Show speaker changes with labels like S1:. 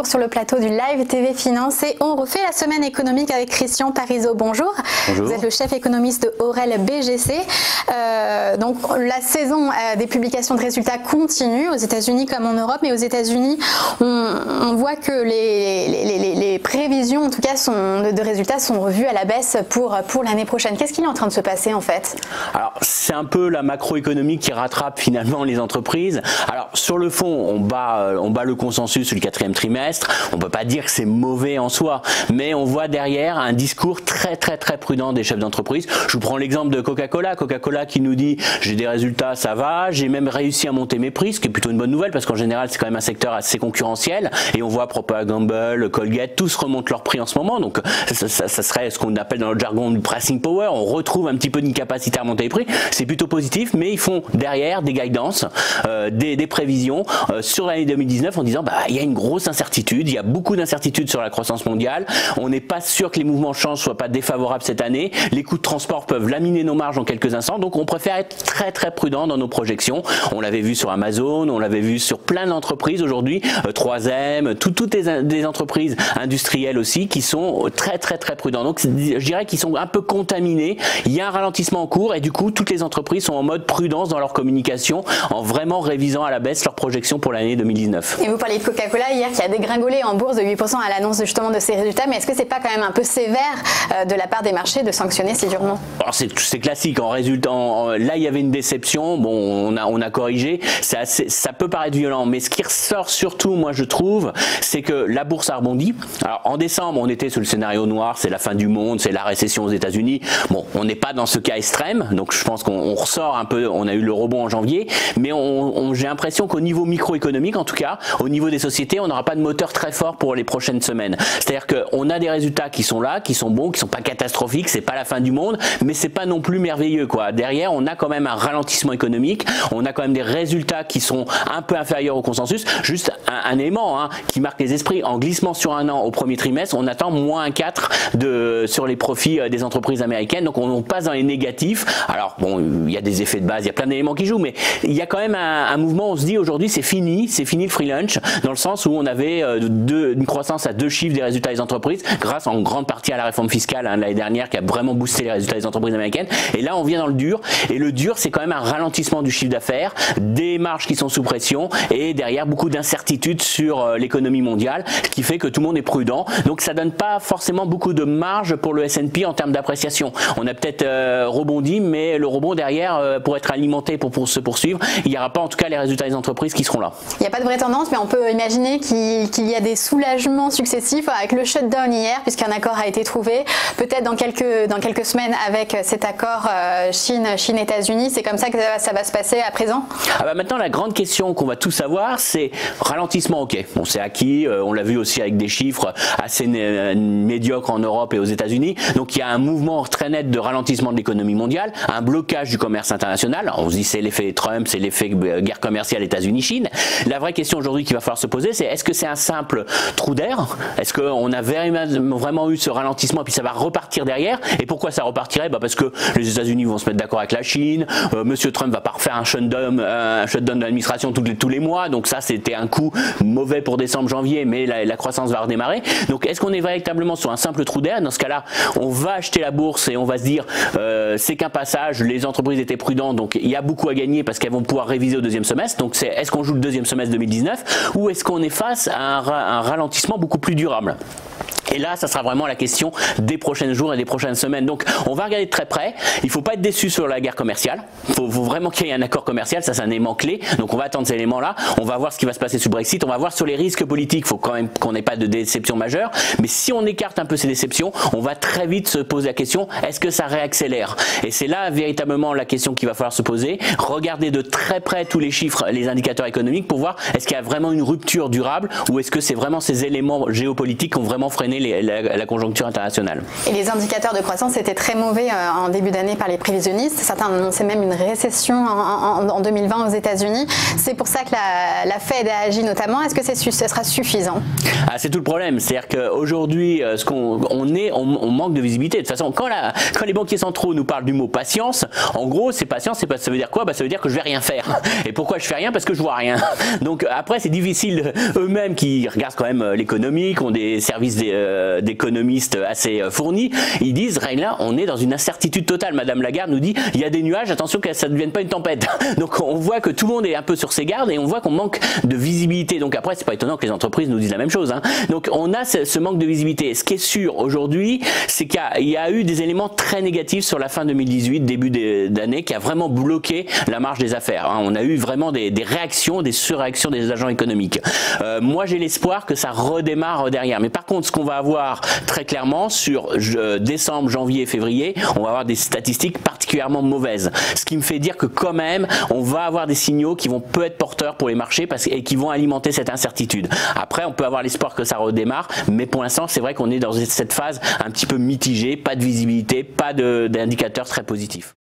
S1: retour sur le plateau du Live TV Finance et on refait la semaine économique avec Christian Parizeau. Bonjour.
S2: Bonjour.
S1: Vous êtes le chef économiste de Aurel BGC. Donc la saison des publications de résultats continue aux États-Unis comme en Europe, mais aux États-Unis, on voit que les prévisions, en tout cas, de résultats sont revues à la baisse pour l'année prochaine. Qu'est-ce qu'il est en train de se passer en fait?
S2: Alors c'est un peu la macroéconomie qui rattrape finalement les entreprises. Alors sur le fond, on bat le consensus sur le quatrième trimestre. On peut pas dire que c'est mauvais en soi, mais on voit derrière un discours très prudent des chefs d'entreprise. Je vous prends l'exemple de Coca-Cola. Coca-Cola qui nous dit j'ai des résultats, ça va, j'ai même réussi à monter mes prix, ce qui est plutôt une bonne nouvelle parce qu'en général c'est quand même un secteur assez concurrentiel et on voit Procter & Gamble, Colgate, tous remontent leurs prix en ce moment. Donc ça serait ce qu'on appelle dans le jargon du pricing power. On retrouve un petit peu d'une capacité à remonter les prix. C'est plutôt positif, mais ils font derrière des guidances, des prévisions sur l'année 2019 en disant il y a une grosse incertitude, il y a beaucoup d'incertitudes sur la croissance mondiale, on n'est pas sûr que les mouvements de change soient pas défavorables cette année, les coûts de transport peuvent laminer nos marges en quelques instants, donc on préfère être très prudent dans nos projections. On l'avait vu sur Amazon, on l'avait vu sur plein d'entreprises aujourd'hui, 3M, toutes des entreprises industrielles aussi qui sont très prudents. Donc je dirais qu'ils sont un peu contaminés, il y a un ralentissement en cours et du coup toutes les entreprises sont en mode prudence dans leur communication en vraiment révisant à la baisse leurs projections pour l'année 2019.
S1: Et vous parliez de Coca-Cola hier qui a dégringolé en bourse de 8% à l'annonce justement de ses résultats, mais est-ce que c'est pas quand même un peu sévère de la part des marchés de sanctionner si durement?
S2: C'est classique, en résultat, là il y avait une déception, bon on a corrigé, ça peut paraître violent, mais ce qui ressort surtout moi je trouve, c'est que la bourse a rebondi. Alors en décembre on était sur le scénario noir, c'est la fin du monde, c'est la récession aux États-Unis. Bon, on n'est pas dans ce cas extrême, donc je pense qu'on ressort un peu, on a eu le rebond en janvier, mais j'ai l'impression qu'au niveau microéconomique, en tout cas, au niveau des sociétés, on n'aura pas de moteur très fort pour les prochaines semaines. C'est-à-dire qu'on a des résultats qui sont là, qui sont bons, qui sont pas catastrophiques, c'est pas la fin du monde, mais c'est pas non plus merveilleux, quoi. Derrière, on a quand même un ralentissement économique, on a quand même des résultats qui sont un peu inférieurs au consensus. Juste un élément qui marque les esprits, en glissement sur un an au premier trimestre, on attend moins 4 sur les profits des entreprises américaines, donc on passe dans les négatifs. Alors bon, il y a des effets de base, il y a plein d'éléments qui jouent, mais il y a quand même un mouvement, on se dit aujourd'hui c'est fini le free lunch, dans le sens où on avait une croissance à 2 chiffres des résultats des entreprises, grâce en grande partie à la réforme fiscale de l'année dernière qui a vraiment boosté les résultats des entreprises américaines, et là on vient dans le dur, et le dur c'est quand même un ralentissement du chiffre d'affaires, des marges qui sont sous pression, et derrière beaucoup d'incertitudes sur l'économie mondiale, ce qui fait que tout le monde est prudent, donc ça donne pas forcément beaucoup de marge pour le S&P en termes d'appréciation. On a peut-être rebondi, mais le rebond derrière, pour être alimenté, pour se poursuivre, il n'y aura pas en tout cas les résultats des entreprises qui seront là.
S1: Il n'y a pas de vraie tendance, mais on peut imaginer qu'il y a des soulagements successifs avec le shutdown hier, puisqu'un accord a été trouvé. Peut-être dans quelques semaines avec cet accord Chine-États-Unis. C'est comme ça que ça va se passer à présent?
S2: Maintenant, la grande question qu'on va tous savoir, c'est ralentissement, ok. Bon, c'est acquis, on l'a vu aussi avec des chiffres assez médiocres en Europe et aux États-Unis. Donc il y a un mouvement très net de ralentissement de l'économie mondiale, un blocage du commerce international. On se dit c'est l'effet Trump, c'est l'effet guerre commerciale États-Unis-Chine. La vraie question aujourd'hui qu'il va falloir se poser, c'est est-ce que c'est un simple trou d'air? Est-ce qu'on a vraiment eu ce ralentissement et puis ça va repartir derrière? Et pourquoi ça repartirait? Parce que les États-Unis vont se mettre d'accord avec la Chine, Monsieur Trump va pas refaire un shutdown de l'administration tous les mois, donc ça c'était un coup mauvais pour décembre-janvier, mais la croissance va redémarrer. Donc est-ce qu'on est véritablement sur un simple trou d'air? Dans ce cas-là, on va acheter la bourse et on va se dire c'est qu'un passage, les entreprises étaient prudentes, donc il y a beaucoup à gagner parce qu'elles vont pouvoir réviser au deuxième semestre. Donc est-ce qu'on joue le deuxième semestre 2019 ou est-ce qu'on est face à un ralentissement beaucoup plus durable? Et là, ça sera vraiment la question des prochains jours et des prochaines semaines. Donc, on va regarder de très près. Il ne faut pas être déçu sur la guerre commerciale. Il faut vraiment qu'il y ait un accord commercial. Ça, c'est un élément clé. Donc, on va attendre ces éléments-là. On va voir ce qui va se passer sur le Brexit. On va voir sur les risques politiques. Il faut quand même qu'on n'ait pas de déception majeure. Mais si on écarte un peu ces déceptions, on va très vite se poser la question, est-ce que ça réaccélère? Et c'est là véritablement la question qu'il va falloir se poser. Regarder de très près tous les chiffres, les indicateurs économiques pour voir est-ce qu'il y a vraiment une rupture durable ou est-ce que c'est vraiment ces éléments géopolitiques qui ont vraiment freiné la conjoncture internationale.
S1: Et les indicateurs de croissance étaient très mauvais en début d'année par les prévisionnistes. Certains annonçaient même une récession en 2020 aux États-Unis. C'est pour ça que la Fed a agi notamment. Est-ce que ce sera suffisant?
S2: C'est tout le problème. C'est-à-dire qu'aujourd'hui, on manque de visibilité. De toute façon, quand les banquiers centraux nous parlent du mot patience, en gros, c'est patience, ça veut dire quoi? Ça veut dire que je vais rien faire. Et pourquoi je fais rien? Parce que je vois rien. Donc après, c'est difficile, eux-mêmes qui regardent quand même l'économie, qui ont des services d'économistes assez fournis, ils disent, là, on est dans une incertitude totale. Madame Lagarde nous dit, il y a des nuages, attention que ça ne devienne pas une tempête. Donc on voit que tout le monde est un peu sur ses gardes et on voit qu'on manque de visibilité. Donc après, c'est pas étonnant que les entreprises nous disent la même chose. Donc on a ce manque de visibilité. Ce qui est sûr aujourd'hui, c'est qu'il y a eu des éléments très négatifs sur la fin 2018, début d'année, qui a vraiment bloqué la marge des affaires. On a eu vraiment des réactions, des surréactions des agents économiques. Moi, j'ai l'espoir que ça redémarre derrière. Mais par contre, ce qu'on va avoir très clairement sur décembre, janvier, février, on va avoir des statistiques particulièrement mauvaises. Ce qui me fait dire que quand même, on va avoir des signaux qui vont peut être porteurs pour les marchés et qui vont alimenter cette incertitude. Après, on peut avoir l'espoir que ça redémarre, mais pour l'instant, c'est vrai qu'on est dans cette phase un petit peu mitigée, pas de visibilité, pas d'indicateurs très positifs.